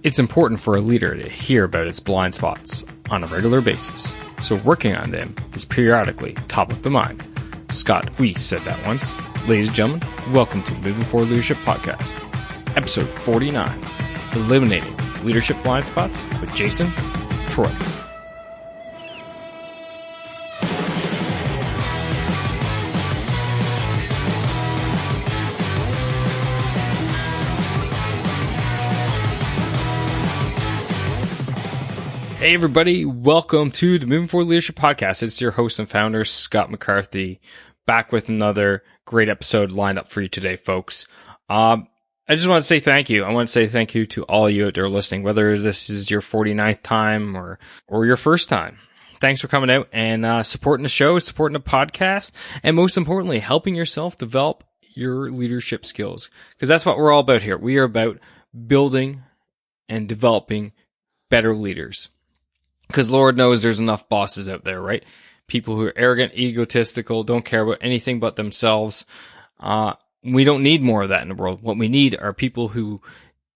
It's important for a leader to hear about its blind spots on a regular basis, so working on them is periodically top of the mind. Scott Weiss said that once. Ladies and gentlemen, welcome to Moving Forward Leadership Podcast, episode 49, Eliminating Leadership Blind Spots with Jason Treu. Hey everybody, welcome to the Moving Forward Leadership Podcast. It's your host and founder, Scott McCarthy, back with another great episode lined up for you today, folks. I just want to say thank you. I want to say thank you to all of you out there listening, whether this is your 49th time or your first time. Thanks for coming out and supporting the show, supporting the podcast, and most importantly, helping yourself develop your leadership skills. Because that's what we're all about here. We are about building and developing better leaders. Because Lord knows there's enough bosses out there, right? People who are arrogant, egotistical, don't care about anything but themselves. We don't need more of that in the world. What we need are people who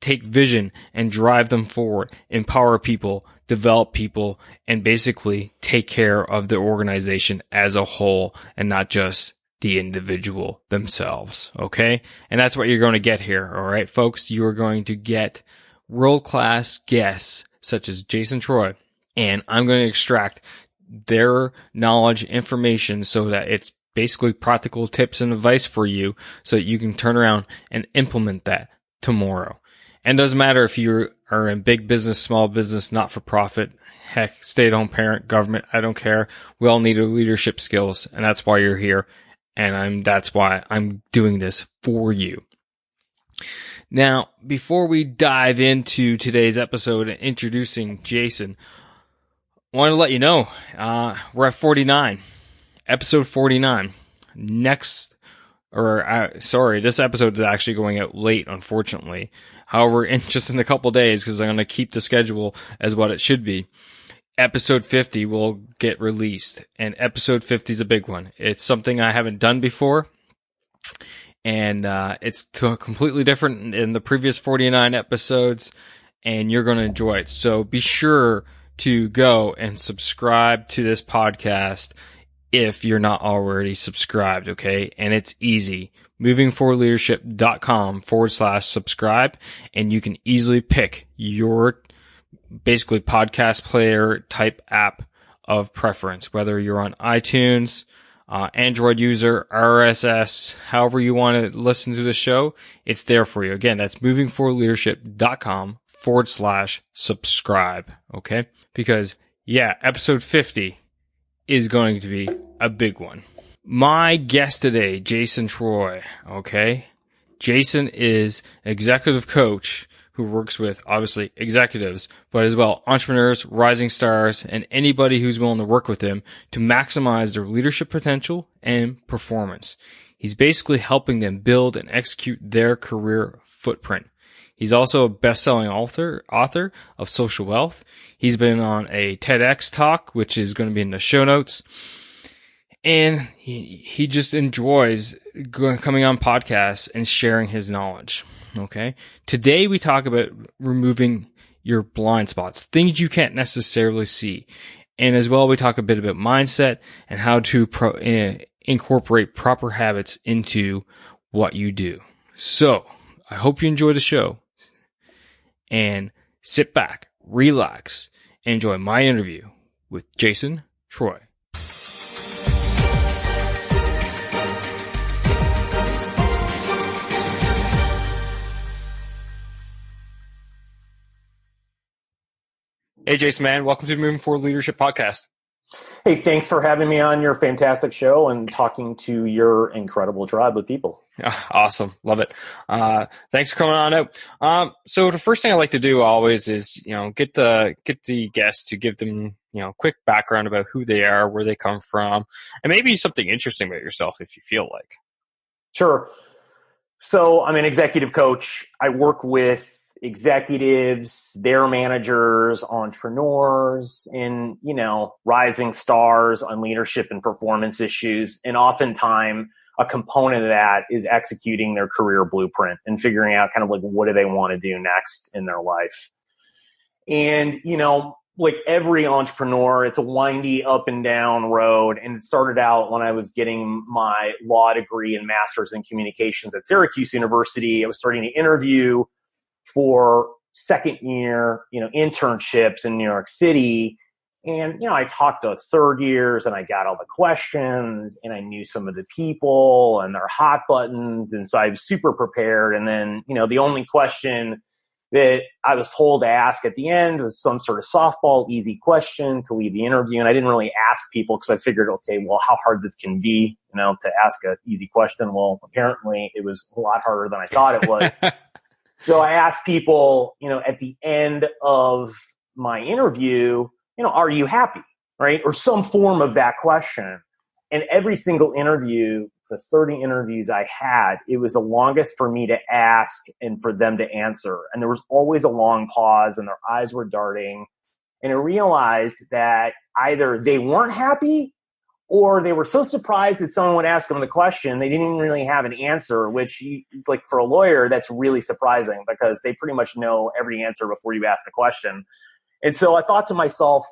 take vision and drive them forward, empower people, develop people, and basically take care of the organization as a whole and not just the individual themselves, okay? And that's what you're going to get here, all right, folks? You are going to get world-class guests such as Jason Treu, and I'm going to extract their knowledge, information, so that it's basically practical tips and advice for you so that you can turn around and implement that tomorrow. And it doesn't matter if you are in big business, small business, not-for-profit, heck, stay-at-home parent, government, I don't care. We all need our leadership skills, and that's why you're here, and that's why I'm doing this for you. Now, before we dive into today's episode and introducing Jason, I want to let you know, we're at 49, episode 49. This episode is actually going out late, unfortunately. However, just in a couple days, because I'm going to keep the schedule as what it should be, episode 50 will get released. And episode 50 is a big one. It's something I haven't done before. And it's completely different than the previous 49 episodes. And you're going to enjoy it. So be sure to go and subscribe to this podcast if you're not already subscribed, okay? And it's easy. movingforwardleadership.com/subscribe, and you can easily pick your basically podcast player type app of preference, whether you're on iTunes, Android user, RSS, however you want to listen to the show, it's there for you. Again, that's movingforwardleadership.com/subscribe, okay? Because, yeah, episode 50 is going to be a big one. My guest today, Jason Treu, okay? Jason is an executive coach who works with, obviously, executives, but as well entrepreneurs, rising stars, and anybody who's willing to work with him to maximize their leadership potential and performance. He's basically helping them build and execute their career footprint. He's also a best-selling author of Social Wealth. He's been on a TEDx talk, which is going to be in the show notes. And he just enjoys coming on podcasts and sharing his knowledge. Okay. Today we talk about removing your blind spots, things you can't necessarily see. And as well, we talk a bit about mindset and how to incorporate proper habits into what you do. So I hope you enjoy the show and sit back, relax, and enjoy my interview with Jason Treu. Hey, Jason, man. Welcome to the Moving Forward Leadership Podcast. Hey, thanks for having me on your fantastic show and talking to your incredible tribe of people. Awesome. Love it. Thanks for coming on out. So the first thing I like to do always is, get the guests to give them, quick background about who they are, where they come from, and maybe something interesting about yourself if you feel like. Sure. So I'm an executive coach. I work with executives, their managers, entrepreneurs, and, rising stars on leadership and performance issues. And oftentimes a component of that is executing their career blueprint and figuring out kind of like what do they want to do next in their life. And, like every entrepreneur, it's a windy up and down road. And it started out when I was getting my law degree and master's in communications at Syracuse University. I was starting to interview for second year, internships in New York City. And, I talked to third years and I got all the questions and I knew some of the people and their hot buttons. And so I was super prepared. And then, the only question that I was told to ask at the end was some sort of softball, easy question to lead the interview. And I didn't really ask people because I figured, okay, well, how hard this can be, to ask an easy question. Well, apparently it was a lot harder than I thought it was. So I asked people, at the end of my interview, are you happy? Right? Or some form of that question. And every single interview, the 30 interviews I had, it was the longest for me to ask and for them to answer. And there was always a long pause and their eyes were darting. And I realized that either they weren't happy or they were so surprised that someone would ask them the question, they didn't even really have an answer, which, like for a lawyer, that's really surprising because they pretty much know every answer before you ask the question. And so I thought to myself,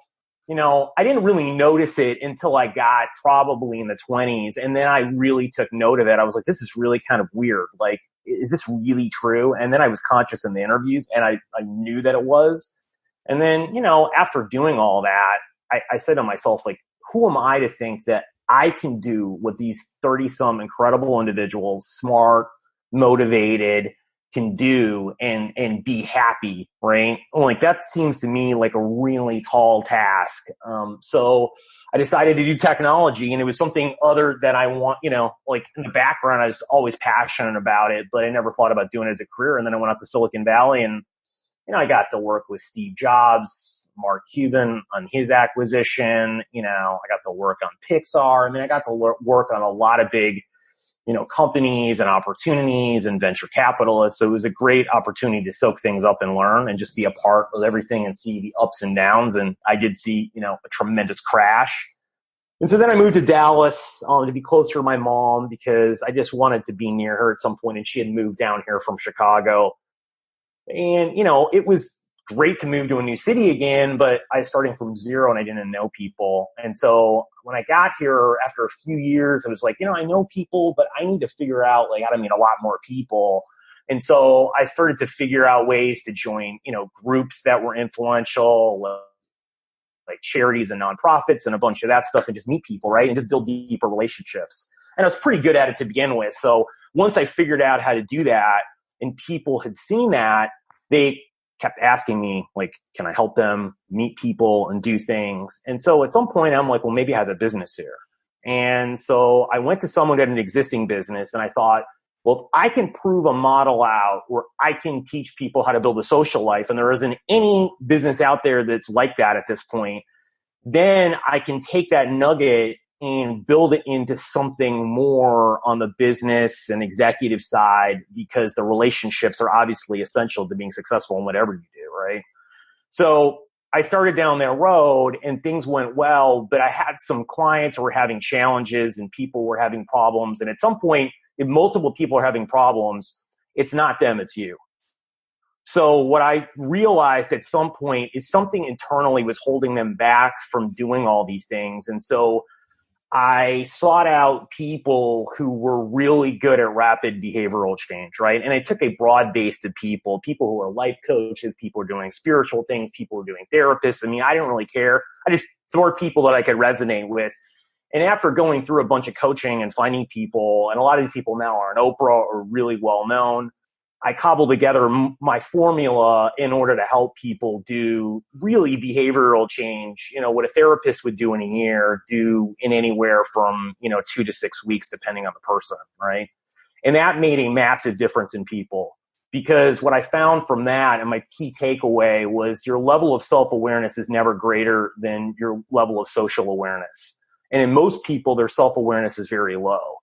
I didn't really notice it until I got probably in the 20s. And then I really took note of it. I was like, this is really kind of weird. Like, is this really true? And then I was conscious in the interviews and I knew that it was. And then, after doing all that, I said to myself, like, who am I to think that I can do what these 30-some incredible individuals, smart, motivated, can do and be happy, right? Like that seems to me like a really tall task. So I decided to do technology, and it was something other than I want, like in the background, I was always passionate about it, but I never thought about doing it as a career. And then I went out to Silicon Valley and, I got to work with Steve Jobs, Mark Cuban on his acquisition. I got to work on Pixar. I got to work on a lot of big, companies and opportunities and venture capitalists. So it was a great opportunity to soak things up and learn and just be a part of everything and see the ups and downs. And I did see, a tremendous crash. And so then I moved to Dallas to be closer to my mom because I just wanted to be near her at some point. And she had moved down here from Chicago. And, it was great to move to a new city again, but I was starting from zero and I didn't know people. And so when I got here after a few years, I was like, I know people, but I need to figure out like how to meet a lot more people. And so I started to figure out ways to join, groups that were influential, like charities and nonprofits and a bunch of that stuff, and just meet people, right? And just build deeper relationships. And I was pretty good at it to begin with. So once I figured out how to do that and people had seen that, they kept asking me, like, can I help them meet people and do things? And so at some point I'm like, well, maybe I have a business here. And so I went to someone who had an existing business and I thought, well, if I can prove a model out where I can teach people how to build a social life, and there isn't any business out there that's like that at this point, then I can take that nugget and build it into something more on the business and executive side, because the relationships are obviously essential to being successful in whatever you do, right? So I started down that road and things went well, but I had some clients who were having challenges and people were having problems. And at some point, if multiple people are having problems, it's not them, it's you. So what I realized at some point is something internally was holding them back from doing all these things. And so I sought out people who were really good at rapid behavioral change, right? And I took a broad base of people who are life coaches, people who are doing spiritual things, people who are doing therapists. I didn't really care. I just sought people that I could resonate with. And after going through a bunch of coaching and finding people, and a lot of these people now are on Oprah or really well known, I cobbled together my formula in order to help people do really behavioral change, what a therapist would do in a year, do in anywhere from, 2 to 6 weeks, depending on the person, right? And that made a massive difference in people, because what I found from that, and my key takeaway, was your level of self-awareness is never greater than your level of social awareness. And in most people, their self-awareness is very low.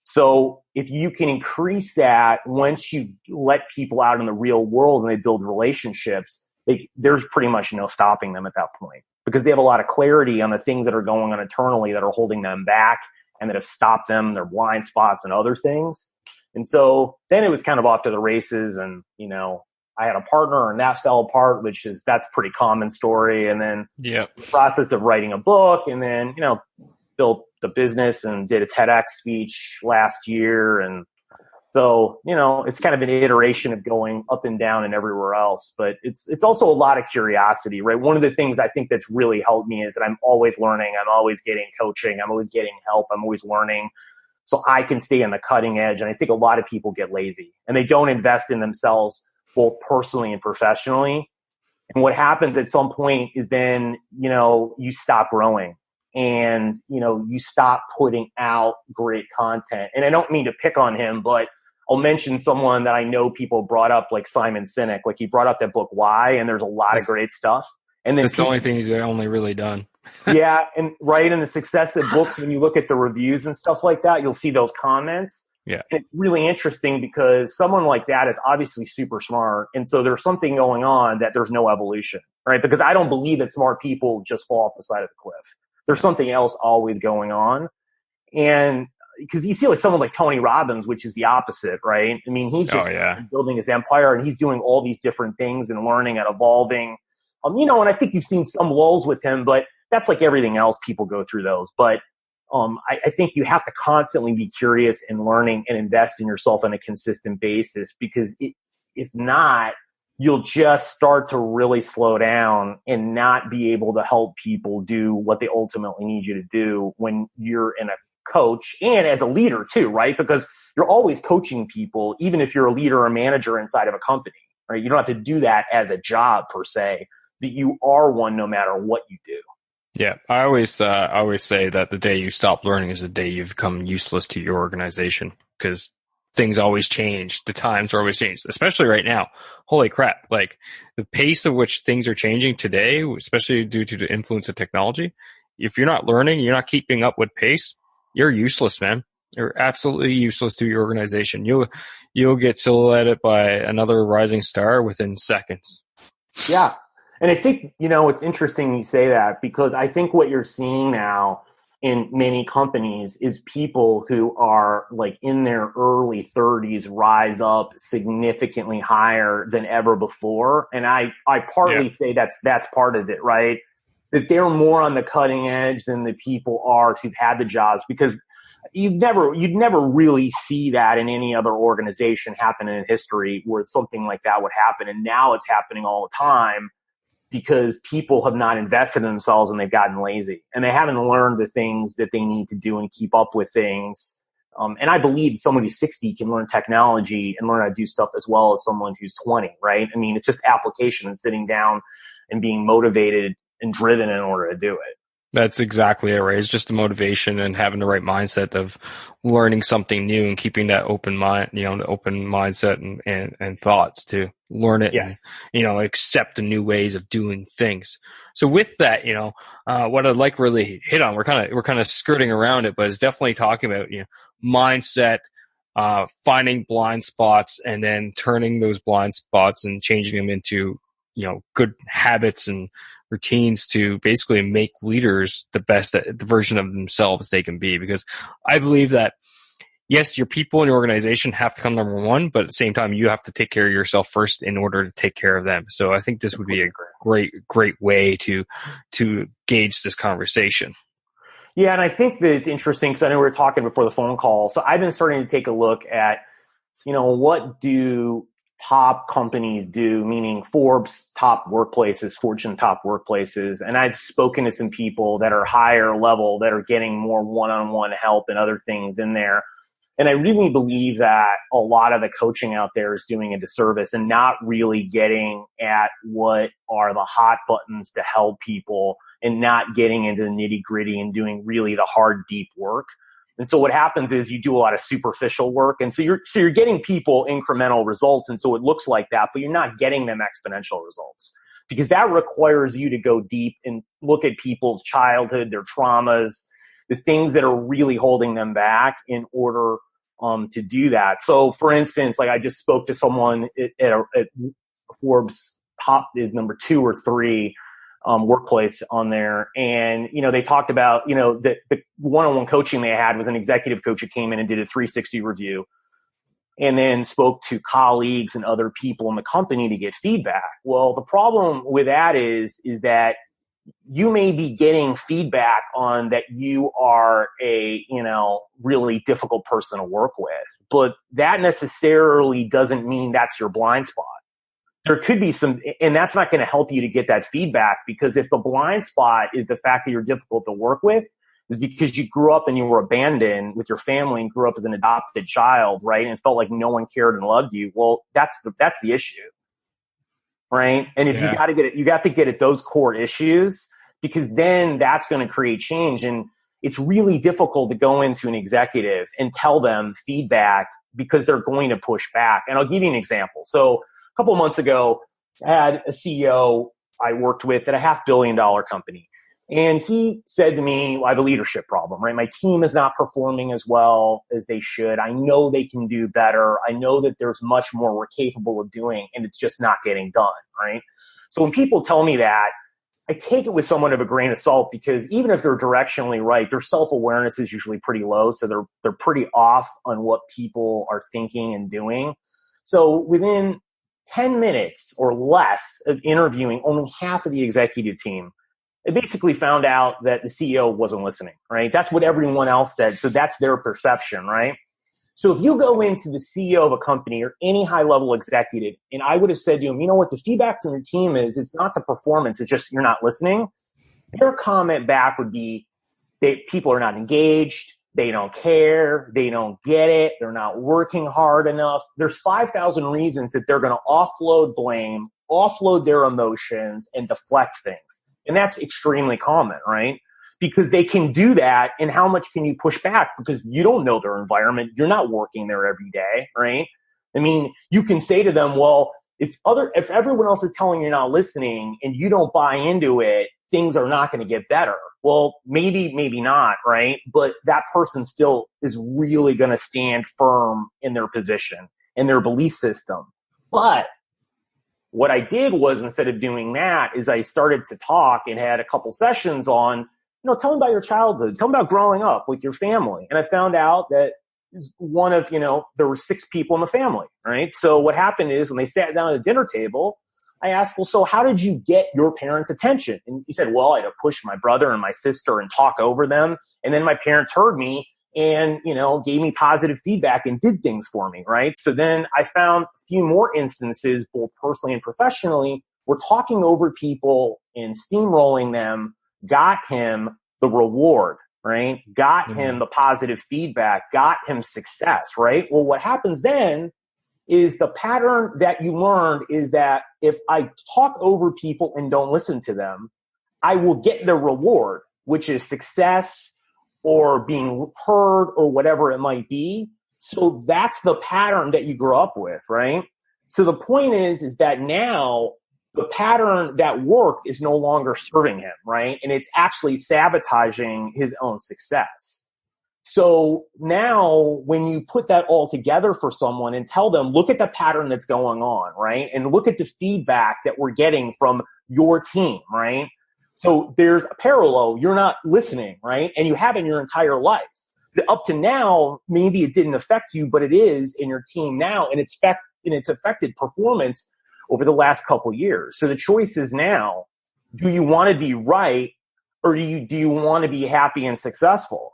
So if you can increase that once you let people out in the real world and they build relationships, there's pretty much no stopping them at that point, because they have a lot of clarity on the things that are going on internally that are holding them back and that have stopped them, their blind spots and other things. And so then it was kind of off to the races, and, I had a partner and that fell apart, that's a pretty common story. And then the process of writing a book, and then, built the business and did a TEDx speech last year. And so, it's kind of an iteration of going up and down and everywhere else, but it's also a lot of curiosity, right? One of the things I think that's really helped me is that I'm always learning. I'm always getting coaching. I'm always getting help. I'm always learning, so I can stay on the cutting edge. And I think a lot of people get lazy and they don't invest in themselves, both personally and professionally. And what happens at some point is then, you stop growing and, you stop putting out great content. And I don't mean to pick on him, but I'll mention someone that I know people brought up, like Simon Sinek. Like, he brought up that book, Why, and there's a lot of great stuff. And then that's the only thing he's only really done. Yeah. And right. In the successive books, when you look at the reviews and stuff like that, you'll see those comments. Yeah. And it's really interesting because someone like that is obviously super smart. And so there's something going on that there's no evolution, right? Because I don't believe that smart people just fall off the side of the cliff. There's something else always going on. And because you see like someone like Tony Robbins, which is the opposite, right? I mean, he's just building his empire and he's doing all these different things and learning and evolving. And I think you've seen some lulls with him, but that's like everything else. People go through those. But I think you have to constantly be curious and learning and invest in yourself on a consistent basis, because if not, you'll just start to really slow down and not be able to help people do what they ultimately need you to do when you're in a coach and as a leader too, right? Because you're always coaching people, even if you're a leader or a manager inside of a company, right? You don't have to do that as a job per se, but you are one no matter what you do. Yeah, I always say that the day you stop learning is the day you've become useless to your organization, because things always change. The times are always changed, especially right now. Holy crap. Like, the pace at which things are changing today, especially due to the influence of technology. If you're not learning, you're not keeping up with pace, you're useless, man. You're absolutely useless to your organization. You'll get silhouetted by another rising star within seconds. Yeah. And I think, it's interesting you say that, because I think what you're seeing now in many companies is people who are like in their early 30s rise up significantly higher than ever before. And I partly say that's part of it, right? That they're more on the cutting edge than the people are who've had the jobs, because you'd never really see that in any other organization happen in history where something like that would happen. And now it's happening all the time, because people have not invested in themselves and they've gotten lazy and they haven't learned the things that they need to do and keep up with things. And I believe someone who's 60 can learn technology and learn how to do stuff as well as someone who's 20, right? I mean, it's just application and sitting down and being motivated and driven in order to do it. That's exactly it, right? It's just the motivation and having the right mindset of learning something new and keeping that open mind, the open mindset and thoughts to learn it. Yes. And, accept the new ways of doing things. So with that, what I'd like really hit on, we're kind of skirting around it, but it's definitely talking about, mindset, finding blind spots and then turning those blind spots and changing them into, good habits and routines to basically make leaders the best the version of themselves they can be. Because I believe that, yes, your people in your organization have to come number one, but at the same time, you have to take care of yourself first in order to take care of them. So I think this would be a great way to gauge this conversation. Yeah, and I think that it's interesting because I know we were talking before the phone call. So I've been starting to take a look at, what do top companies do, meaning Forbes top workplaces, Fortune top workplaces. And I've spoken to some people that are higher level that are getting more one-on-one help and other things in there. And I really believe that a lot of the coaching out there is doing a disservice and not really getting at what are the hot buttons to help people and not getting into the nitty-gritty and doing really the hard, deep work. And so what happens is you do a lot of superficial work. And so you're getting people incremental results. And so it looks like that, but you're not getting them exponential results, because that requires you to go deep and look at people's childhood, their traumas, the things that are really holding them back in order to do that. So for instance, like I just spoke to someone at Forbes top is number 2 or 3 workplace on there. And, they talked about, the one-on-one coaching they had was an executive coach who came in and did a 360 review and then spoke to colleagues and other people in the company to get feedback. Well, the problem with that is that you may be getting feedback on that you are a, really difficult person to work with, but that necessarily doesn't mean that's your blind spot. There could be some, and that's not going to help you to get that feedback, because if the blind spot is the fact that you're difficult to work with, is because you grew up and you were abandoned with your family and grew up as an adopted child, right? And felt like no one cared and loved you. Well, that's the issue, right? And if you got to get at those core issues, because then that's going to create change. And it's really difficult to go into an executive and tell them feedback, because they're going to push back. And I'll give you an example. So a couple of months ago, I had a CEO I worked with at a $500 million company. And he said to me, well, I have a leadership problem, right? My team is not performing as well as they should. I know they can do better. I know that there's much more we're capable of doing, and it's just not getting done, right? So when people tell me that, I take it with somewhat of a grain of salt, because even if they're directionally right, their self-awareness is usually pretty low. So they're pretty off on what people are thinking and doing. So within 10 minutes or less of interviewing only half of the executive team, I basically found out that the CEO wasn't listening, right? That's what everyone else said. So that's their perception, right? So if you go into the CEO of a company or any high-level executive, and I would have said to him, you know what, the feedback from your team is, it's not the performance, it's just you're not listening. Their comment back would be, people are not engaged, they don't care, they don't get it, they're not working hard enough. There's 5,000 reasons that they're going to offload blame, offload their emotions, and deflect things. And that's extremely common, right? Because they can do that, and how much can you push back? Because you don't know their environment. You're not working there every day, right? I mean, you can say to them, well, if everyone else is telling you you're not listening and you don't buy into it, things are not going to get better. Well, maybe not, right? But that person still is really going to stand firm in their position, in their belief system. But what I did was, instead of doing that, is I started to talk and had a couple sessions on, tell them about your childhood, tell them about growing up with your family. And I found out that one of, there were 6 people in the family, right? So what happened is, when they sat down at a dinner table, I asked, well, so how did you get your parents' attention? And he said, well, I had to push my brother and my sister and talk over them. And then my parents heard me and, gave me positive feedback and did things for me, right? So then I found a few more instances, both personally and professionally, where talking over people and steamrolling them got him the reward, right? Got him the positive feedback, got him success, right? Well, what happens then is the pattern that you learned is that if I talk over people and don't listen to them, I will get the reward, which is success or being heard or whatever it might be. So that's the pattern that you grew up with, right? So the point is that now the pattern that worked is no longer serving him, right? And it's actually sabotaging his own success. So now when you put that all together for someone and tell them, look at the pattern that's going on, right? And look at the feedback that we're getting from your team, right? So there's a parallel. You're not listening, right? And you have in your entire life. Up to now, maybe it didn't affect you, but it is in your team now, and it's affected performance over the last couple years. So the choice is now, do you want to be right, or do you want to be happy and successful?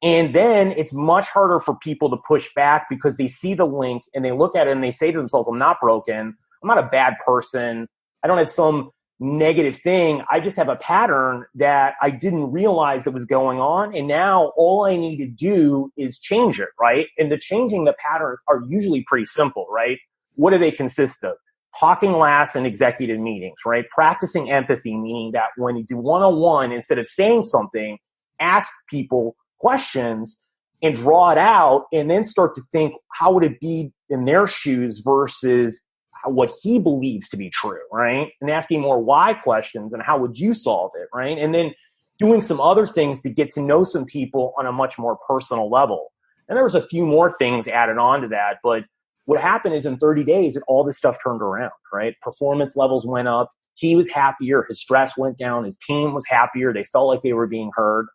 And then it's much harder for people to push back, because they see the link and they look at it and they say to themselves, I'm not broken. I'm not a bad person. I don't have some negative thing. I just have a pattern that I didn't realize that was going on. And now all I need to do is change it, right? And the changing the patterns are usually pretty simple, right? What do they consist of? Talking last in executive meetings, right? Practicing empathy, meaning that when you do one-on-one, instead of saying something, ask people questions and draw it out, and then start to think, how would it be in their shoes versus what he believes to be true, right? And asking more why questions and how would you solve it, right? And then doing some other things to get to know some people on a much more personal level. And there was a few more things added on to that, but what happened is in 30 days, all this stuff turned around, right? Performance levels went up. He was happier. His stress went down. His team was happier. They felt like they were being heard.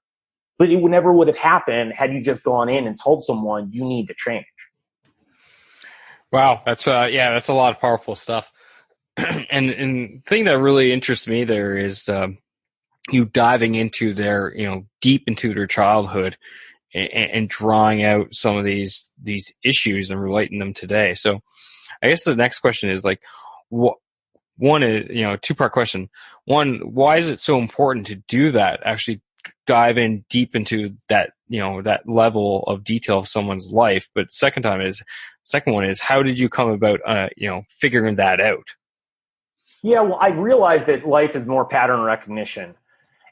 But it never would have happened had you just gone in and told someone you need to change. Wow, that's that's a lot of powerful stuff. And the thing that really interests me there is you diving into their, deep into their childhood and drawing out some of these issues and relating them today. So I guess the next question is like, what one is, two-part question. One, why is it so important to do that? Actually dive in deep into that, that level of detail of someone's life. But second one is how did you come about, figuring that out? Yeah, well, I realized that life is more pattern recognition.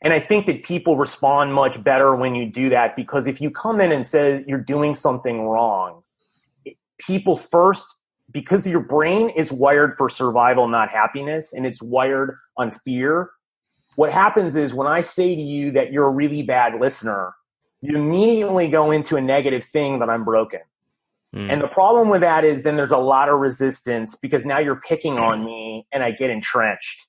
And I think that people respond much better when you do that, because if you come in and say you're doing something wrong, people first, because your brain is wired for survival, not happiness, and it's wired on fear. What happens is when I say to you that you're a really bad listener, you immediately go into a negative thing that I'm broken. And the problem with that is then there's a lot of resistance because now you're picking on me and I get entrenched.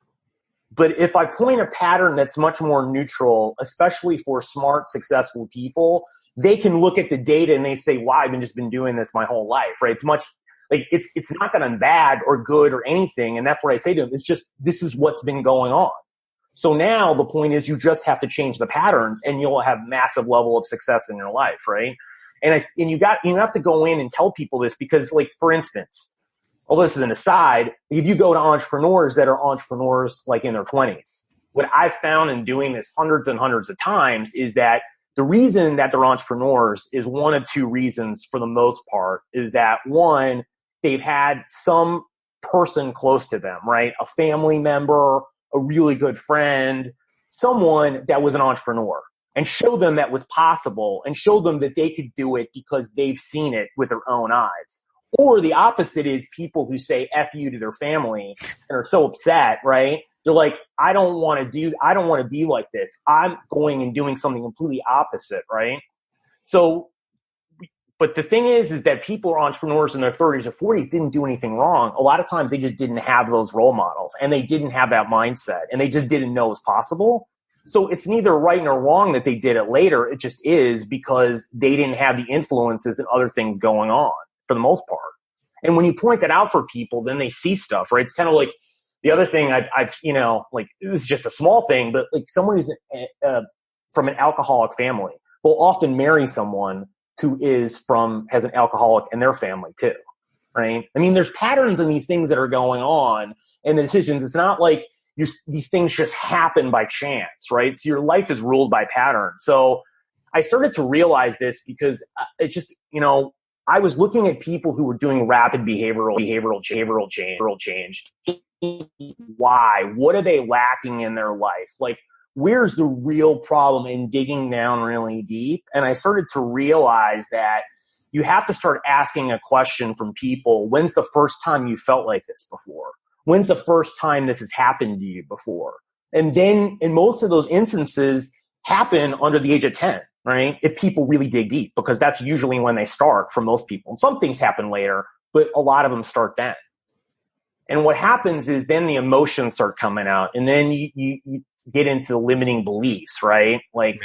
But if I point a pattern that's much more neutral, especially for smart, successful people, they can look at the data and they say, wow, I've just been doing this my whole life, right? It's much like, it's not that I'm bad or good or anything. And that's what I say to them. It's just, this is what's been going on. So now the point is you just have to change the patterns and you'll have massive level of success in your life, right? And you have to go in and tell people this because, like, for instance, although this is an aside, if you go to entrepreneurs that are entrepreneurs like in their 20s, what I've found in doing this hundreds and hundreds of times is that the reason that they're entrepreneurs is one of two reasons for the most part, is that one, they've had some person close to them, right? A family member, a really good friend, someone that was an entrepreneur, and show them that was possible and show them that they could do it because they've seen it with their own eyes. Or the opposite is people who say F you to their family and are so upset, right? They're like, I don't want to be like this. I'm going and doing something completely opposite, right? So, but the thing is that people are entrepreneurs in their 30s or 40s didn't do anything wrong. A lot of times they just didn't have those role models and they didn't have that mindset and they just didn't know it was possible. So it's neither right nor wrong that they did it later. It just is because they didn't have the influences and other things going on for the most part. And when you point that out for people, then they see stuff, right? It's kind of like the other thing I've like, this is just a small thing, but like someone who's from an alcoholic family will often marry someone who has an alcoholic in their family too, right? I mean, there's patterns in these things that are going on and the decisions. It's not like these things just happen by chance, right? So your life is ruled by patterns. So I started to realize this because it just, I was looking at people who were doing rapid behavioral change. Why? What are they lacking in their life? Like, where's the real problem in digging down really deep? And I started to realize that you have to start asking a question from people. When's the first time you felt like this before? When's the first time this has happened to you before? And then in most of those instances happen under the age of 10, right? If people really dig deep, because that's usually when they start for most people. And some things happen later, but a lot of them start then. And what happens is then the emotions start coming out and then you get into limiting beliefs, right? Like,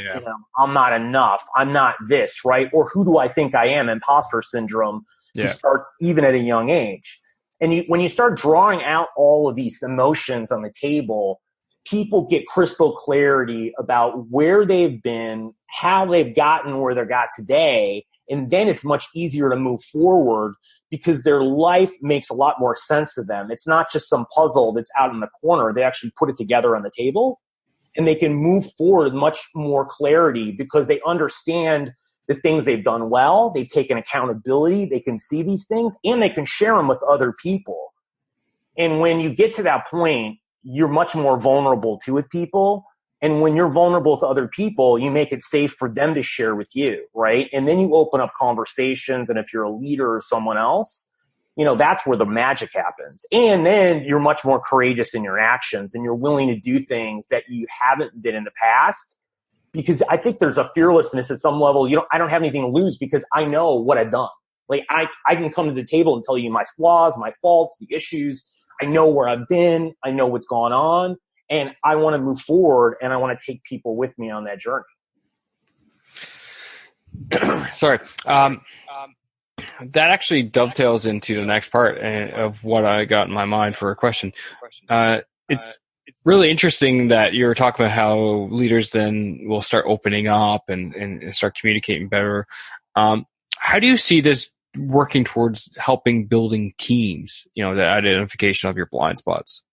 I'm not enough. I'm not this, right? Or who do I think I am? Imposter syndrome starts even at a young age. And when you start drawing out all of these emotions on the table, people get crystal clarity about where they've been, how they've gotten where they got today. And then it's much easier to move forward because their life makes a lot more sense to them. It's not just some puzzle that's out in the corner. They actually put it together on the table and they can move forward with much more clarity because they understand the things they've done well. They've taken accountability. They can see these things and they can share them with other people. And when you get to that point, you're much more vulnerable to with people. And when you're vulnerable to other people, you make it safe for them to share with you, right? And then you open up conversations. And if you're a leader or someone else, that's where the magic happens. And then you're much more courageous in your actions and you're willing to do things that you haven't did in the past. Because I think there's a fearlessness at some level. I don't have anything to lose because I know what I've done. Like I can come to the table and tell you my flaws, my faults, the issues. I know where I've been. I know what's gone on. And I want to move forward and I want to take people with me on that journey. Sorry. That actually dovetails into the next part of what I got in my mind for a question. It's really interesting that you're talking about how leaders then will start opening up and start communicating better. How do you see this working towards helping building teams, the identification of your blind spots?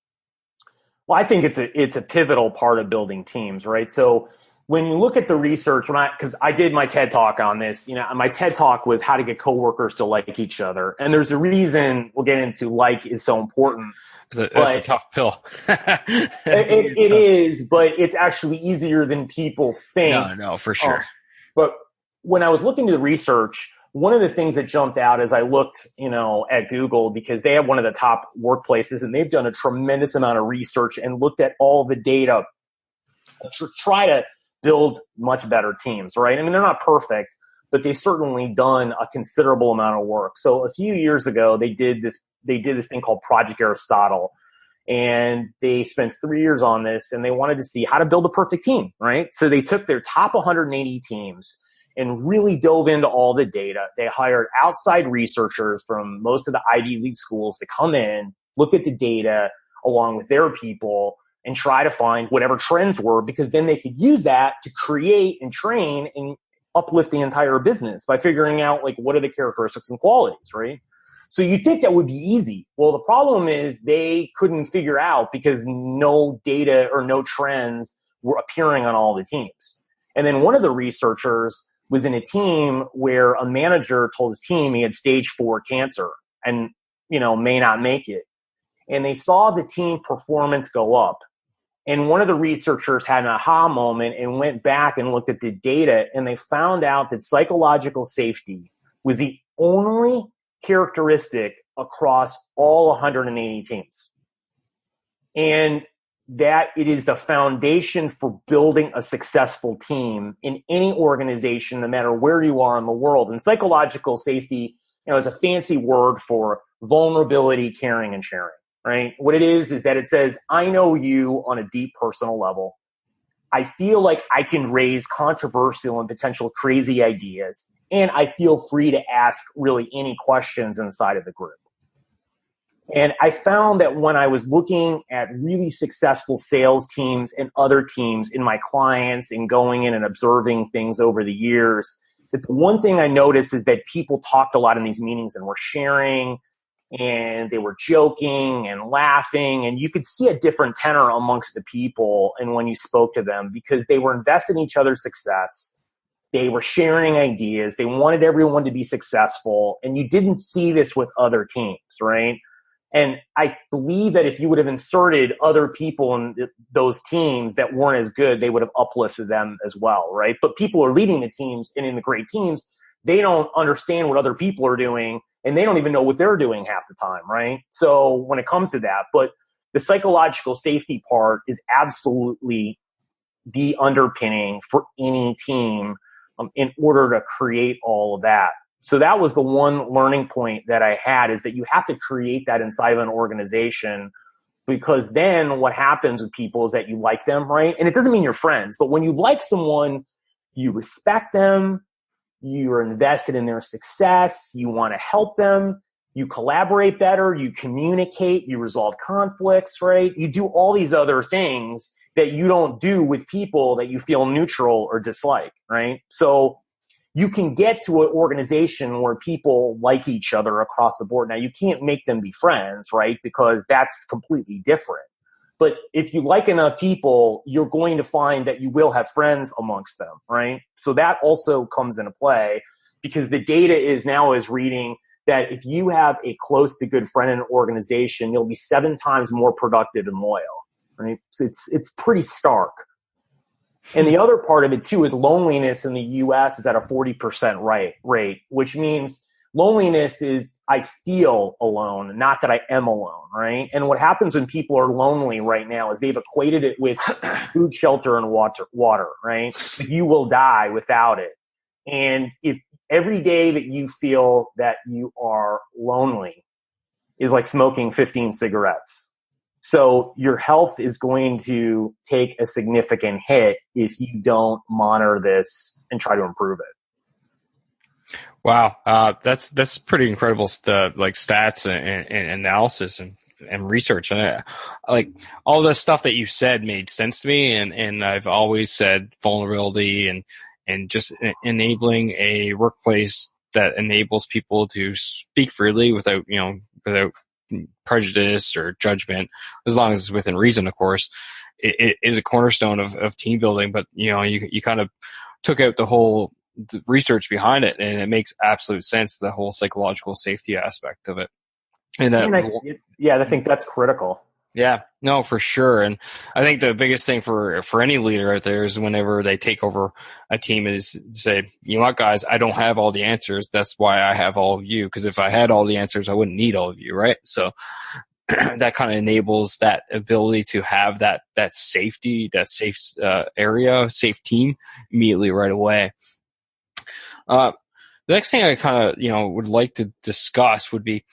Well, I think it's a pivotal part of building teams, right? So when you look at the research, because I did my TED Talk on this, my TED Talk was how to get coworkers to like each other. And there's a reason we'll get into like is so important. It's a tough pill. It is, but it's actually easier than people think. No, for sure. But when I was looking to the research, one of the things that jumped out as I looked, at Google, because they have one of the top workplaces and they've done a tremendous amount of research and looked at all the data to try to build much better teams, right? I mean, they're not perfect, but they've certainly done a considerable amount of work. So a few years ago, they did this thing called Project Aristotle, and they spent 3 years on this, and they wanted to see how to build a perfect team, right? So they took their top 180 teams and really dove into all the data. They hired outside researchers from most of the Ivy League schools to come in, look at the data along with their people, and try to find whatever trends were, because then they could use that to create and train and uplift the entire business by figuring out what are the characteristics and qualities, right? So you think that would be easy. Well, the problem is they couldn't figure out because no data or no trends were appearing on all the teams. And then one of the researchers was in a team where a manager told his team he had stage 4 cancer and, may not make it. And they saw the team performance go up. And one of the researchers had an aha moment and went back and looked at the data, and they found out that psychological safety was the only characteristic across all 180 teams. And that it is the foundation for building a successful team in any organization, no matter where you are in the world. And psychological safety, is a fancy word for vulnerability, caring, and sharing, right? What it is that it says, I know you on a deep personal level. I feel like I can raise controversial and potential crazy ideas, and I feel free to ask really any questions inside of the group. And I found that when I was looking at really successful sales teams and other teams in my clients and going in and observing things over the years, that the one thing I noticed is that people talked a lot in these meetings and were sharing, and they were joking and laughing, and you could see a different tenor amongst the people and when you spoke to them, because they were invested in each other's success. They were sharing ideas. They wanted everyone to be successful, and you didn't see this with other teams, right? And I believe that if you would have inserted other people in those teams that weren't as good, they would have uplifted them as well, right? But people are leading the teams, and in the great teams, they don't understand what other people are doing, and they don't even know what they're doing half the time, right? So when it comes to that, but the psychological safety part is absolutely the underpinning for any team in order to create all of that. So that was the one learning point that I had, is that you have to create that inside of an organization, because then what happens with people is that you like them, right? And it doesn't mean you're friends, but when you like someone, you respect them, you're invested in their success, you want to help them, you collaborate better, you communicate, you resolve conflicts, right? You do all these other things that you don't do with people that you feel neutral or dislike, right? So you can get to an organization where people like each other across the board. Now, you can't make them be friends, right? Because that's completely different. But if you like enough people, you're going to find that you will have friends amongst them, right? So that also comes into play, because the data is reading that if you have a close to good friend in an organization, you'll be 7 times more productive and loyal, right? So it's pretty stark. And the other part of it too is loneliness in the US is at a 40% rate, which means loneliness is I feel alone, not that I am alone, right? And what happens when people are lonely right now is they've equated it with food, shelter, and water, right? You will die without it. And if every day that you feel that you are lonely is like smoking 15 cigarettes. So your health is going to take a significant hit if you don't monitor this and try to improve it. Wow, that's pretty incredible like stats and analysis and research. And like all the stuff that you said made sense to me. And I've always said vulnerability and just enabling a workplace that enables people to speak freely without prejudice or judgment, as long as it's within reason, of course. It is a cornerstone of team building. But you kind of took out the whole research behind it, and it makes absolute sense, the whole psychological safety aspect of it. And I think that's critical. Yeah, no, for sure. And I think the biggest thing for any leader out there is whenever they take over a team is to say, you know what, guys, I don't have all the answers. That's why I have all of you. Because if I had all the answers, I wouldn't need all of you, right? So that kind of enables that ability to have that safety, that safe area, safe team immediately right away. The next thing I kind of, would like to discuss would be,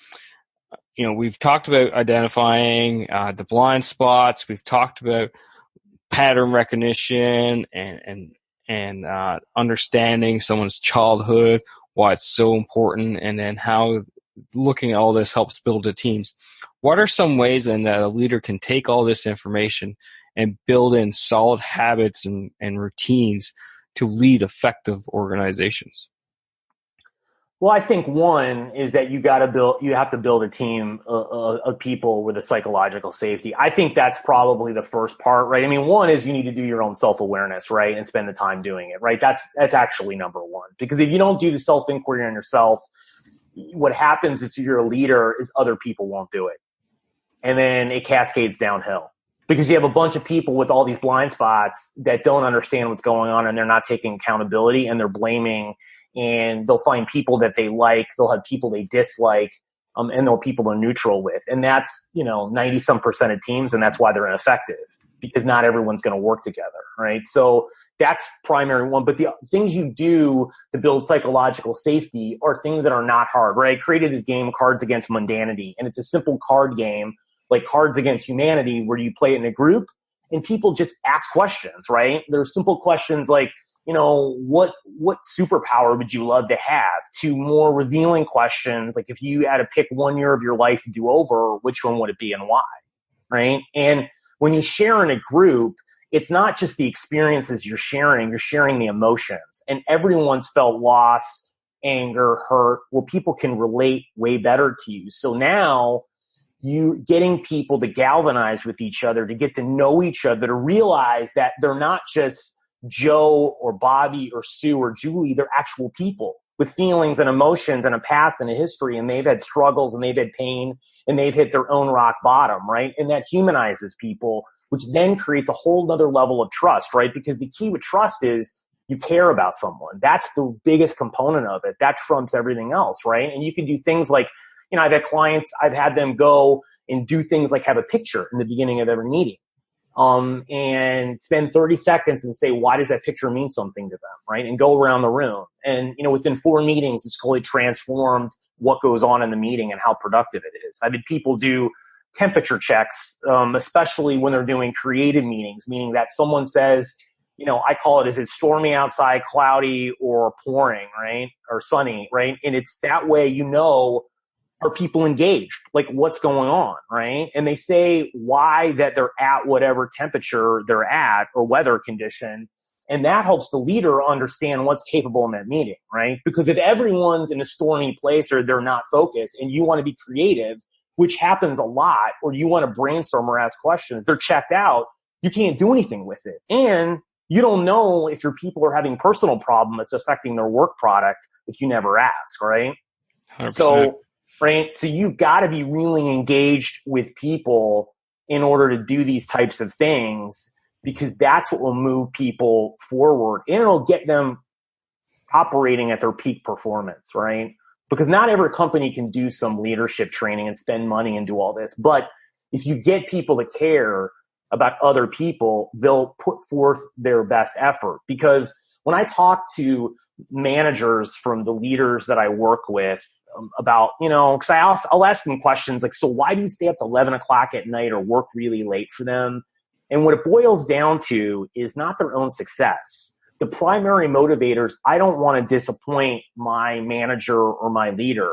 we've talked about identifying the blind spots. We've talked about pattern recognition and understanding someone's childhood, why it's so important, and then how looking at all this helps build the teams. What are some ways then that a leader can take all this information and build in solid habits and routines to lead effective organizations? Well, I think one is that you have to build a team of people with a psychological safety. I think that's probably the first part, right? I mean, one is you need to do your own self-awareness, right? And spend the time doing it, right? That's actually number one. Because if you don't do the self-inquiry on yourself, what happens is, if you're a leader, is other people won't do it. And then it cascades downhill. Because you have a bunch of people with all these blind spots that don't understand what's going on, and they're not taking accountability, and they're blaming. And they'll find people that they like, they'll have people they dislike, and they'll people they're neutral with. And that's, 90% of teams, and that's why they're ineffective, because not everyone's going to work together, right? So that's primary one. But the things you do to build psychological safety are things that are not hard, right? I created this game, Cards Against Mundanity, and it's a simple card game, like Cards Against Humanity, where you play it in a group and people just ask questions, right? There's simple questions like, what superpower would you love to have, to more revealing questions. Like, if you had to pick 1 year of your life to do over, which one would it be and why? Right. And when you share in a group, it's not just the experiences you're sharing the emotions, and everyone's felt loss, anger, hurt. Well, people can relate way better to you. So now you getting people to galvanize with each other, to get to know each other, to realize that they're not just Joe or Bobby or Sue or Julie, they're actual people with feelings and emotions and a past and a history, and they've had struggles and they've had pain and they've hit their own rock bottom, right? And that humanizes people, which then creates a whole other level of trust, right? Because the key with trust is you care about someone. That's the biggest component of it. That trumps everything else, right? And you can do things like, I've had clients, I've had them go and do things like have a picture in the beginning of every meeting. And spend 30 seconds and say, why does that picture mean something to them, right? And go around the room. And, within 4 meetings, it's totally transformed what goes on in the meeting and how productive it is. I've had people do temperature checks, especially when they're doing creative meetings, meaning that someone says, I call it, is it stormy outside, cloudy, or pouring, right? Or sunny, right? And it's that way, are people engaged? Like, what's going on, right? And they say why that they're at whatever temperature they're at or weather condition. And that helps the leader understand what's capable in that meeting, right? Because if everyone's in a stormy place or they're not focused and you want to be creative, which happens a lot, or you want to brainstorm or ask questions, they're checked out, you can't do anything with it. And you don't know if your people are having personal problems that's affecting their work product if you never ask, right? 100%. So you've got to be really engaged with people in order to do these types of things, because that's what will move people forward, and it'll get them operating at their peak performance, right? Because not every company can do some leadership training and spend money and do all this. But if you get people to care about other people, they'll put forth their best effort. Because when I talk to managers from the leaders that I work with, about, because I'll ask them questions like, so why do you stay up to 11 o'clock at night or work really late for them? And what it boils down to is not their own success, the primary motivators, I don't want to disappoint my manager or my leader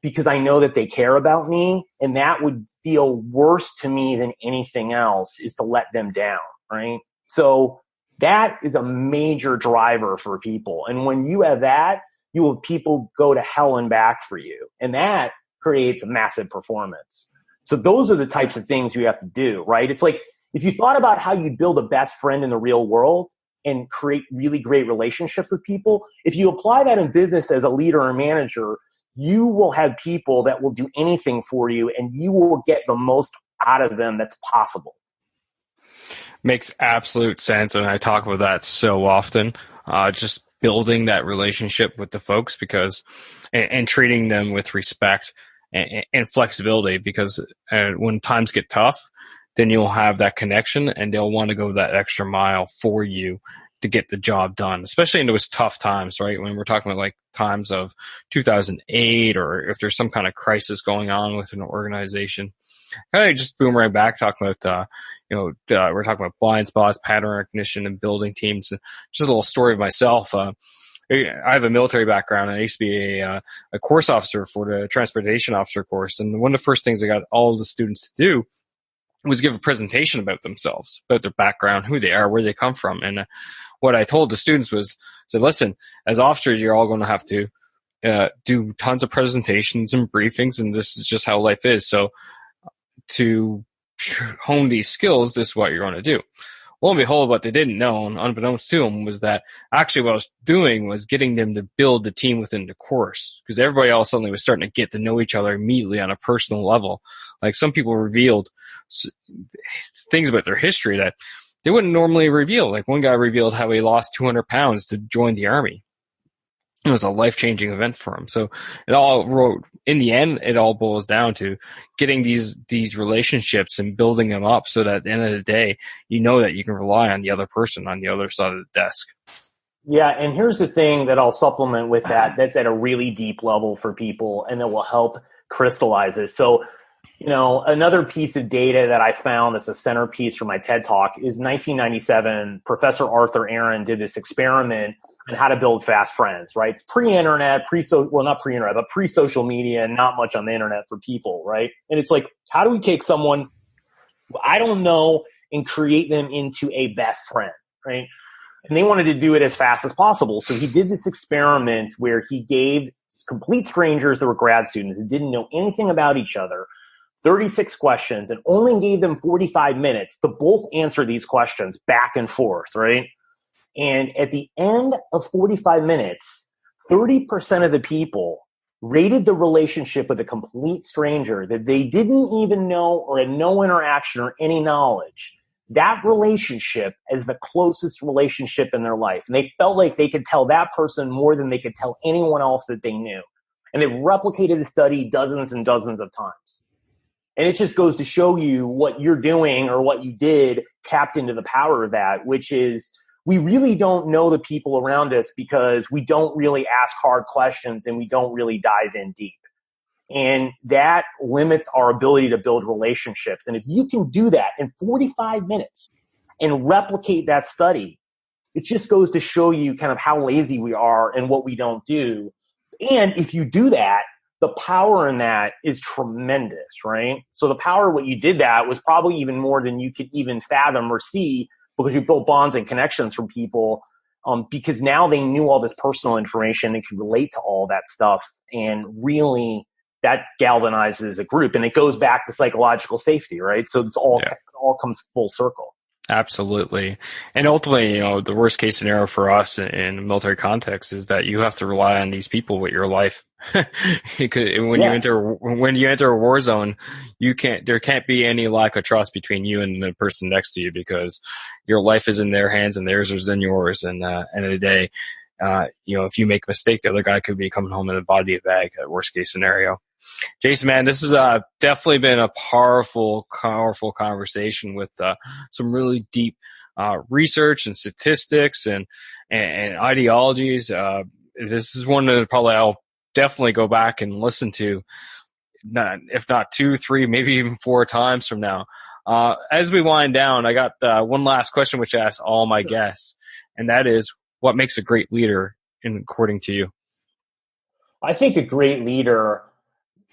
because I know that they care about me, and that would feel worse to me than anything else is to let them down, right? So that is a major driver for people. And when you have that, you have people go to hell and back for you. And that creates a massive performance. So those are the types of things you have to do, right? It's like if you thought about how you build a best friend in the real world and create really great relationships with people, if you apply that in business as a leader or manager, you will have people that will do anything for you and you will get the most out of them that's possible. Makes absolute sense. And I talk about that so often, just building that relationship with the folks because, and treating them with respect and flexibility because when times get tough, then you'll have that connection and they'll want to go that extra mile for you to get the job done, especially in those tough times, right? When we're talking about like times of 2008 or if there's some kind of crisis going on with an organization. Kind of just boomerang back talking about, we're talking about blind spots, pattern recognition, and building teams. Just a little story of myself. I have a military background. I used to be a course officer for the transportation officer course. And one of the first things I got all of the students to do was give a presentation about themselves, about their background, who they are, where they come from. And what I told the students was, said, listen, as officers, you're all going to have to do tons of presentations and briefings, and this is just how life is. So to hone these skills, this is what you're going to do. Lo and behold, what they didn't know, and unbeknownst to them, was that actually what I was doing was getting them to build the team within the course, because everybody else suddenly was starting to get to know each other immediately on a personal level. Like some people revealed things about their history that they wouldn't normally reveal. Like one guy revealed how he lost 200 pounds to join the Army. It was a life-changing event for him. So in the end, it all boils down to getting these relationships and building them up so that at the end of the day, you know that you can rely on the other person on the other side of the desk. Yeah, and here's the thing that I'll supplement with that's at a really deep level for people and that will help crystallize this. So, another piece of data that I found that's a centerpiece for my TED Talk is 1997, Professor Arthur Aaron did this experiment on how to build fast friends, right? It's pre-internet, not pre-internet, but pre-social media and not much on the internet for people, right? And it's like, how do we take someone I don't know and create them into a best friend, right? And they wanted to do it as fast as possible. So he did this experiment where he gave complete strangers that were grad students that didn't know anything about each other 36 questions and only gave them 45 minutes to both answer these questions back and forth, right? And at the end of 45 minutes, 30% of the people rated the relationship with a complete stranger that they didn't even know or had no interaction or any knowledge, that relationship as the closest relationship in their life. And they felt like they could tell that person more than they could tell anyone else that they knew. And they've replicated the study dozens and dozens of times. And it just goes to show you what you're doing or what you did tapped into the power of that, which is we really don't know the people around us because we don't really ask hard questions and we don't really dive in deep. And that limits our ability to build relationships. And if you can do that in 45 minutes and replicate that study, it just goes to show you kind of how lazy we are and what we don't do. And if you do that, the power in that is tremendous, right? So the power of what you did that was probably even more than you could even fathom or see because you built bonds and connections from people because now they knew all this personal information and could relate to all that stuff. And really that galvanizes a group. And it goes back to psychological safety, right? So it's all, It all comes full circle. Absolutely. And ultimately, the worst case scenario for us in a military context is that you have to rely on these people with your life. When you enter a war zone, there can't be any lack of trust between you and the person next to you because your life is in their hands and theirs is in yours. And end of the day, if you make a mistake, the other guy could be coming home in a body bag at worst case scenario. Jason, man, this has definitely been a powerful conversation with some really deep research and statistics and ideologies. This is one that probably I'll definitely go back and listen to, if not 2, 3, maybe even 4 times from now. As we wind down, I got one last question, which I ask all my guests, and that is, what makes a great leader according to you? I think a great leader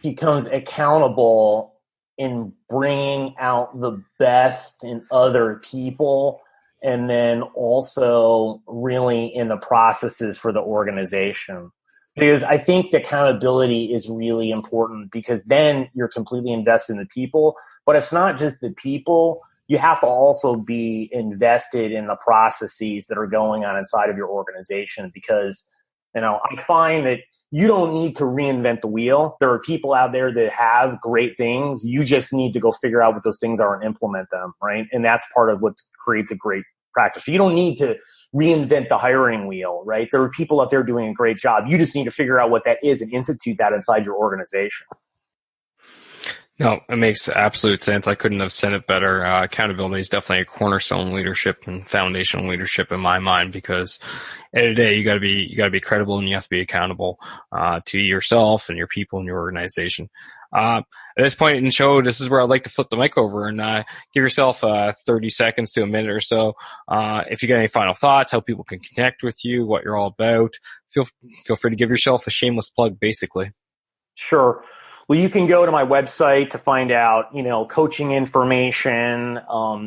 becomes accountable in bringing out the best in other people, and then also really in the processes for the organization. Because I think the accountability is really important, because then you're completely invested in the people. But it's not just the people. You have to also be invested in the processes that are going on inside of your organization, because, I find that you don't need to reinvent the wheel. There are people out there that have great things. You just need to go figure out what those things are and implement them, right? And that's part of what creates a great practice. You don't need to reinvent the hiring wheel, right? There are people out there doing a great job. You just need to figure out what that is and institute that inside your organization. No, it makes absolute sense. I couldn't have said it better. Accountability is definitely a cornerstone leadership and foundational leadership in my mind, because at the end of the day, you gotta be credible, and you have to be accountable, to yourself and your people and your organization. At this point in the show, this is where I'd like to flip the mic over and, give yourself, 30 seconds to a minute or so. If you got any final thoughts, how people can connect with you, what you're all about, feel free to give yourself a shameless plug, basically. Sure. Well, you can go to my website to find out, coaching information.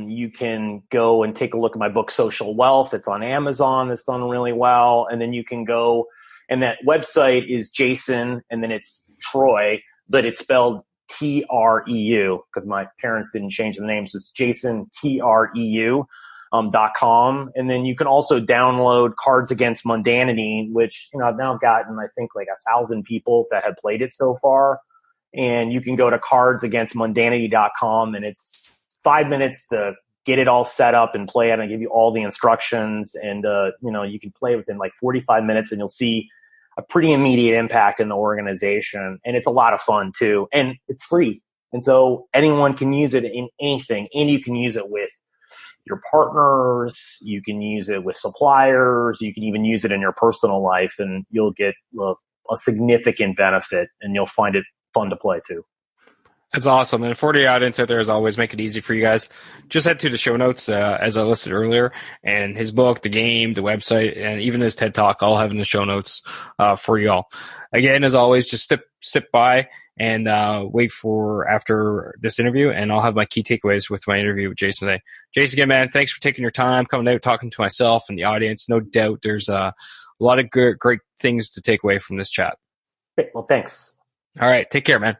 You can go and take a look at my book, Social Wealth. It's on Amazon. It's done really well. And then you can go, and that website is Jason, and then it's Treu, but it's spelled Treu, because my parents didn't change the name. So it's Jason, Treu.com. And then you can also download Cards Against Mundanity, which, I've now gotten, I think, like 1,000 people that have played it so far. And you can go to cardsagainstmundanity.com, and it's 5 minutes to get it all set up and play it. And I give you all the instructions, and, you can play within like 45 minutes, and you'll see a pretty immediate impact in the organization. And it's a lot of fun too. And it's free. And so anyone can use it in anything, and you can use it with your partners. You can use it with suppliers. You can even use it in your personal life, and you'll get a significant benefit, and you'll find it fun to play too. That's awesome. And for the audience out there, as always, make it easy for you guys. Just head to the show notes, as I listed earlier, and his book, the game, the website, and even his TED Talk, I'll have in the show notes for you all. Again, as always, just sit by and wait for after this interview, and I'll have my key takeaways with my interview with Jason today. Jason, again, man, thanks for taking your time, coming out, talking to myself and the audience. No doubt there's a lot of great things to take away from this chat. Great. Well, thanks. All right. Take care, man.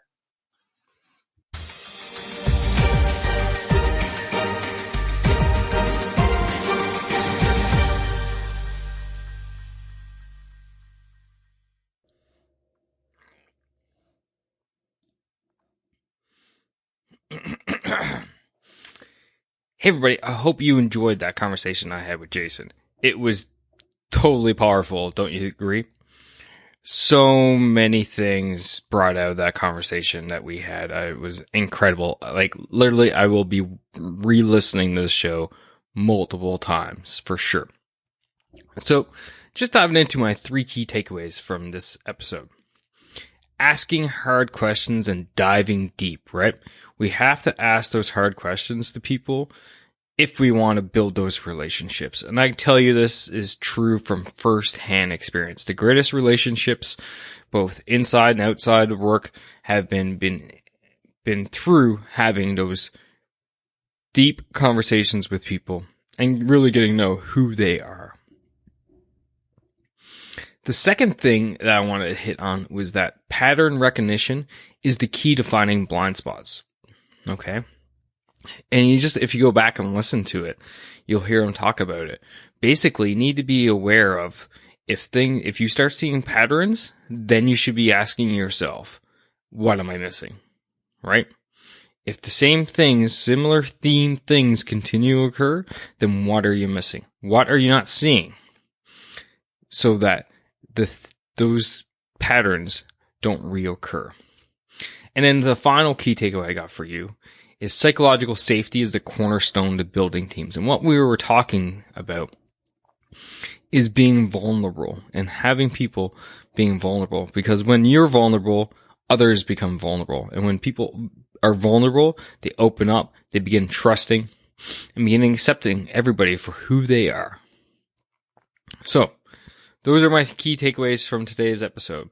Hey, everybody. I hope you enjoyed that conversation I had with Jason. It was totally powerful. Don't you agree? So many things brought out of that conversation that we had. It was incredible. Like, literally, I will be re-listening to the show multiple times for sure. So, just diving into my 3 key takeaways from this episode. Asking hard questions and diving deep, right? We have to ask those hard questions to people if we want to build those relationships. And I can tell you this is true from first-hand experience. The greatest relationships, both inside and outside of work, have been through having those deep conversations with people and really getting to know who they are. The second thing that I wanted to hit on was that pattern recognition is the key to finding blind spots. Okay? And if you go back and listen to it, you'll hear him talk about it. Basically, you need to be aware of if you start seeing patterns, then you should be asking yourself, what am I missing? Right? If the same things, similar theme things continue to occur, then what are you missing? What are you not seeing? So that those patterns don't reoccur. And then the final key takeaway I got for you is psychological safety is the cornerstone to building teams. And what we were talking about is being vulnerable and having people being vulnerable, because when you're vulnerable, others become vulnerable. And when people are vulnerable, they open up, they begin trusting and begin accepting everybody for who they are. So, those are my key takeaways from today's episode.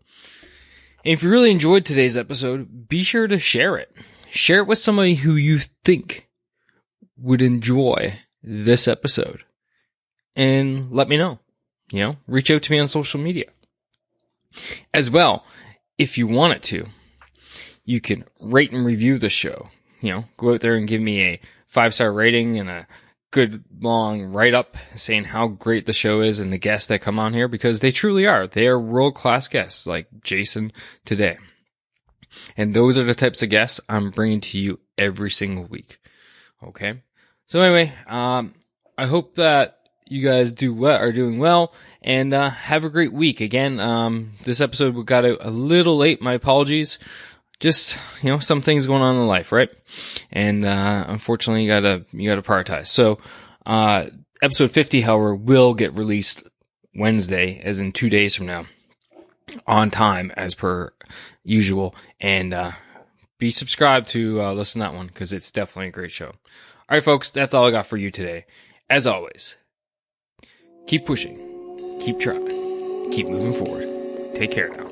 And if you really enjoyed today's episode, be sure to share it. Share it with somebody who you think would enjoy this episode. And let me know. Reach out to me on social media. As well, if you want it to, you can rate and review the show. Go out there and give me a 5-star rating and a good long write-up saying how great the show is and the guests that come on here, because they truly are. They are world-class guests like Jason today. And those are the types of guests I'm bringing to you every single week. Okay? So anyway, I hope that you guys are doing well, and have a great week. Again, this episode got out a little late. My apologies. Just, some things going on in life, right? And, unfortunately you gotta prioritize. So, episode 50, however, will get released Wednesday, as in 2 days from now, on time as per usual. And, be subscribed to, listen to that one, cause it's definitely a great show. Alright folks, that's all I got for you today. As always, keep pushing, keep trying, keep moving forward. Take care now.